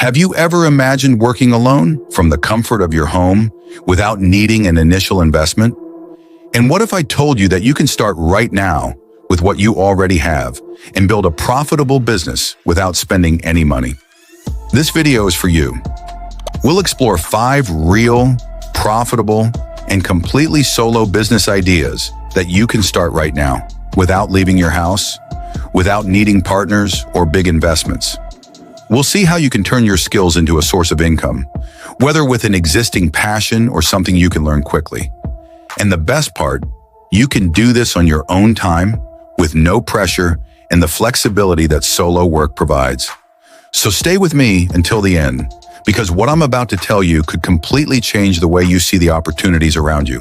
Have you ever imagined working alone from the comfort of your home without needing an initial investment? And what if I told you that you can start right now with what you already have and build a profitable business without spending any money? This video is for you. We'll explore 5 real, profitable, and completely solo business ideas that you can start right now without leaving your house, without needing partners or big investments. We'll see how you can turn your skills into a source of income, whether with an existing passion or something you can learn quickly. And the best part, you can do this on your own time with no pressure and the flexibility that solo work provides. So stay with me until the end, because what I'm about to tell you could completely change the way you see the opportunities around you.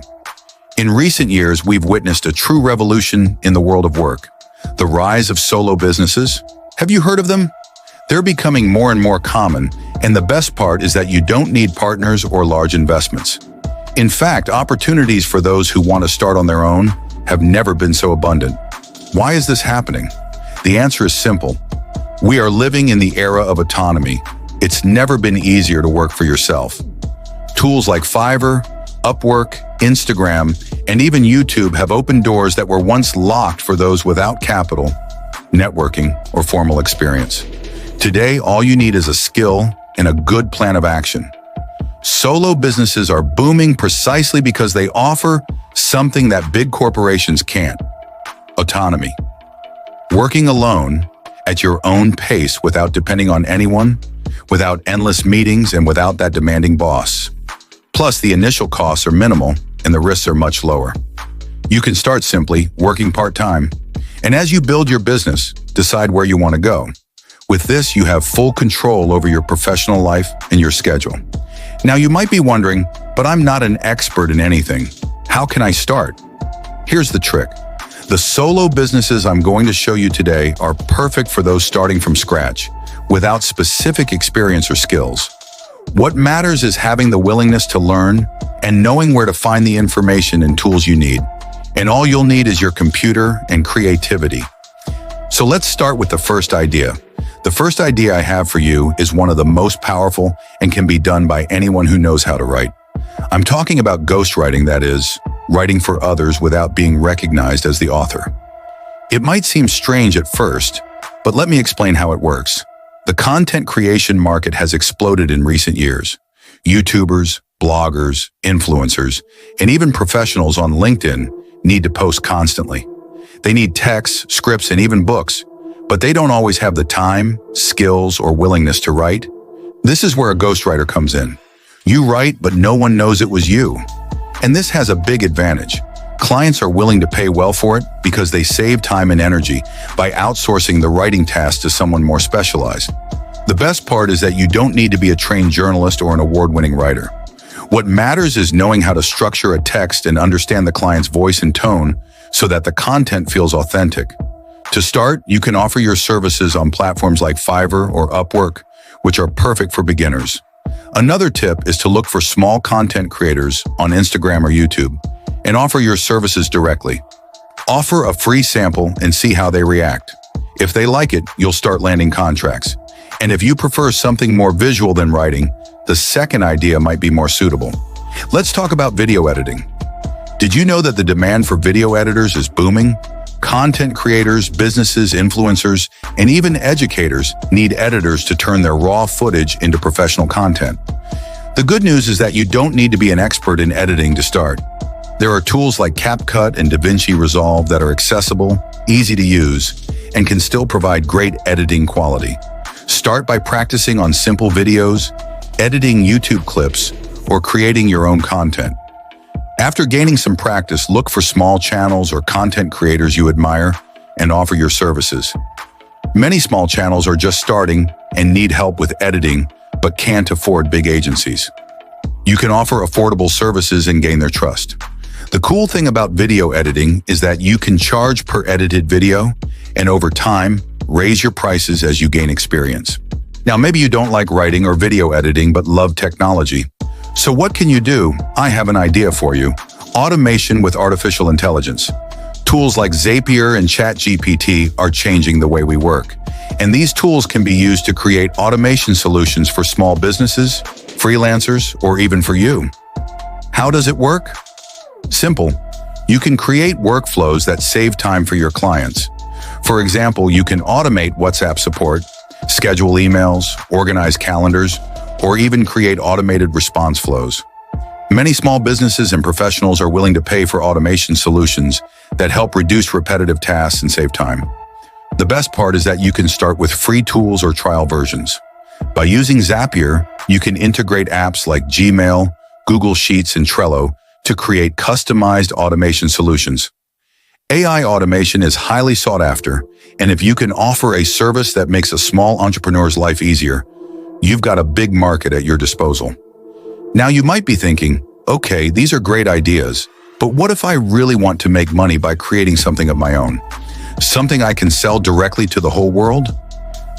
In recent years, we've witnessed a true revolution in the world of work. The rise of solo businesses. Have you heard of them? They're becoming more and more common, and the best part is that you don't need partners or large investments. In fact, opportunities for those who want to start on their own have never been so abundant. Why is this happening? The answer is simple. We are living in the era of autonomy. It's never been easier to work for yourself. Tools like Fiverr, Upwork, Instagram, and even YouTube have opened doors that were once locked for those without capital, networking, or formal experience. Today, all you need is a skill and a good plan of action. Solo businesses are booming precisely because they offer something that big corporations can't: autonomy. Working alone at your own pace without depending on anyone, without endless meetings, and without that demanding boss. Plus, the initial costs are minimal and the risks are much lower. You can start simply working part-time, and as you build your business, decide where you want to go. With this, you have full control over your professional life and your schedule. Now, you might be wondering, but I'm not an expert in anything. How can I start? Here's the trick. The solo businesses I'm going to show you today are perfect for those starting from scratch, without specific experience or skills. What matters is having the willingness to learn and knowing where to find the information and tools you need. And all you'll need is your computer and creativity. So let's start with the first idea. The first idea I have for you is one of the most powerful and can be done by anyone who knows how to write. I'm talking about ghostwriting, that is, writing for others without being recognized as the author. It might seem strange at first, but let me explain how it works. The content creation market has exploded in recent years. YouTubers, bloggers, influencers, and even professionals on LinkedIn need to post constantly. They need texts, scripts, and even books, but they don't always have the time, skills, or willingness to write. This is where a ghostwriter comes in. You write, but no one knows it was you. And this has a big advantage. Clients are willing to pay well for it because they save time and energy by outsourcing the writing task to someone more specialized. The best part is that you don't need to be a trained journalist or an award-winning writer. What matters is knowing how to structure a text and understand the client's voice and tone so that the content feels authentic. To start, you can offer your services on platforms like Fiverr or Upwork, which are perfect for beginners. Another tip is to look for small content creators on Instagram or YouTube and offer your services directly. Offer a free sample and see how they react. If they like it, you'll start landing contracts. And if you prefer something more visual than writing, the second idea might be more suitable. Let's talk about video editing. Did you know that the demand for video editors is booming? Content creators, businesses, influencers, and even educators need editors to turn their raw footage into professional content. The good news is that you don't need to be an expert in editing to start. There are tools like CapCut and DaVinci Resolve that are accessible, easy to use, and can still provide great editing quality. Start by practicing on simple videos, editing YouTube clips, or creating your own content. After gaining some practice, look for small channels or content creators you admire and offer your services. Many small channels are just starting and need help with editing, but can't afford big agencies. You can offer affordable services and gain their trust. The cool thing about video editing is that you can charge per edited video, and over time, raise your prices as you gain experience. Now, maybe you don't like writing or video editing, but love technology. So what can you do? I have an idea for you. Automation with artificial intelligence. Tools like Zapier and ChatGPT are changing the way we work. And these tools can be used to create automation solutions for small businesses, freelancers, or even for you. How does it work? Simple. You can create workflows that save time for your clients. For example, you can automate WhatsApp support, schedule emails, organize calendars, or even create automated response flows. Many small businesses and professionals are willing to pay for automation solutions that help reduce repetitive tasks and save time. The best part is that you can start with free tools or trial versions. By using Zapier, you can integrate apps like Gmail, Google Sheets, and Trello to create customized automation solutions. AI automation is highly sought after, and if you can offer a service that makes a small entrepreneur's life easier, you've got a big market at your disposal. Now you might be thinking, okay, these are great ideas, but what if I really want to make money by creating something of my own? Something I can sell directly to the whole world?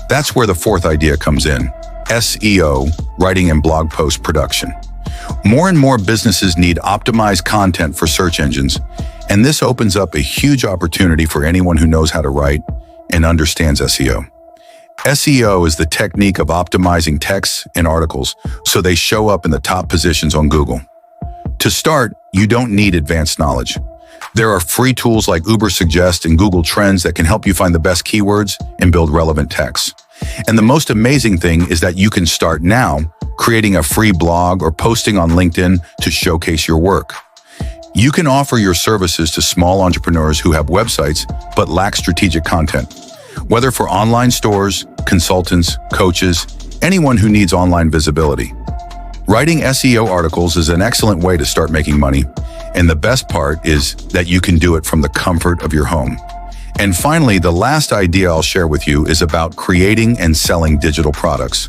That's where the fourth idea comes in: SEO, writing and blog post production. More and more businesses need optimized content for search engines, and this opens up a huge opportunity for anyone who knows how to write and understands SEO. SEO is the technique of optimizing texts and articles so they show up in the top positions on Google. To start, you don't need advanced knowledge. There are free tools like Ubersuggest and Google Trends that can help you find the best keywords and build relevant texts. And the most amazing thing is that you can start now, creating a free blog or posting on LinkedIn to showcase your work. You can offer your services to small entrepreneurs who have websites but lack strategic content. Whether for online stores, consultants, coaches, anyone who needs online visibility. Writing SEO articles is an excellent way to start making money, and the best part is that you can do it from the comfort of your home. And finally, the last idea I'll share with you is about creating and selling digital products.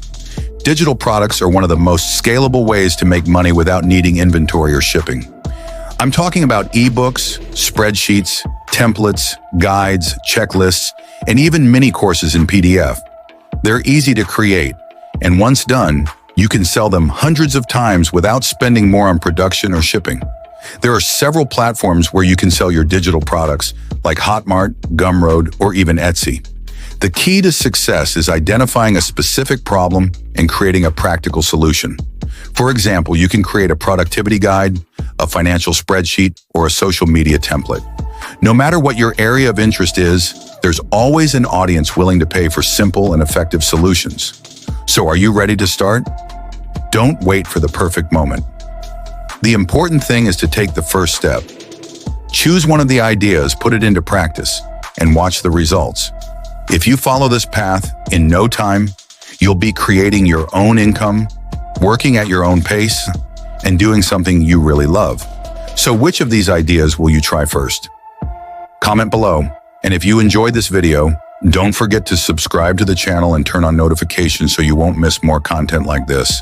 Digital products are one of the most scalable ways to make money without needing inventory or shipping. I'm talking about ebooks, spreadsheets, templates, guides, checklists, and even mini courses in PDF. They're easy to create, and once done, you can sell them hundreds of times without spending more on production or shipping. There are several platforms where you can sell your digital products, like Hotmart, Gumroad, or even Etsy. The key to success is identifying a specific problem and creating a practical solution. For example, you can create a productivity guide, a financial spreadsheet, or a social media template. No matter what your area of interest is, there's always an audience willing to pay for simple and effective solutions. So are you ready to start? Don't wait for the perfect moment. The important thing is to take the first step. Choose one of the ideas, put it into practice, and watch the results. If you follow this path, in no time, you'll be creating your own income, working at your own pace, and doing something you really love. So which of these ideas will you try first? Comment below, and if you enjoyed this video, don't forget to subscribe to the channel and turn on notifications so you won't miss more content like this.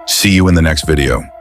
See you in the next video.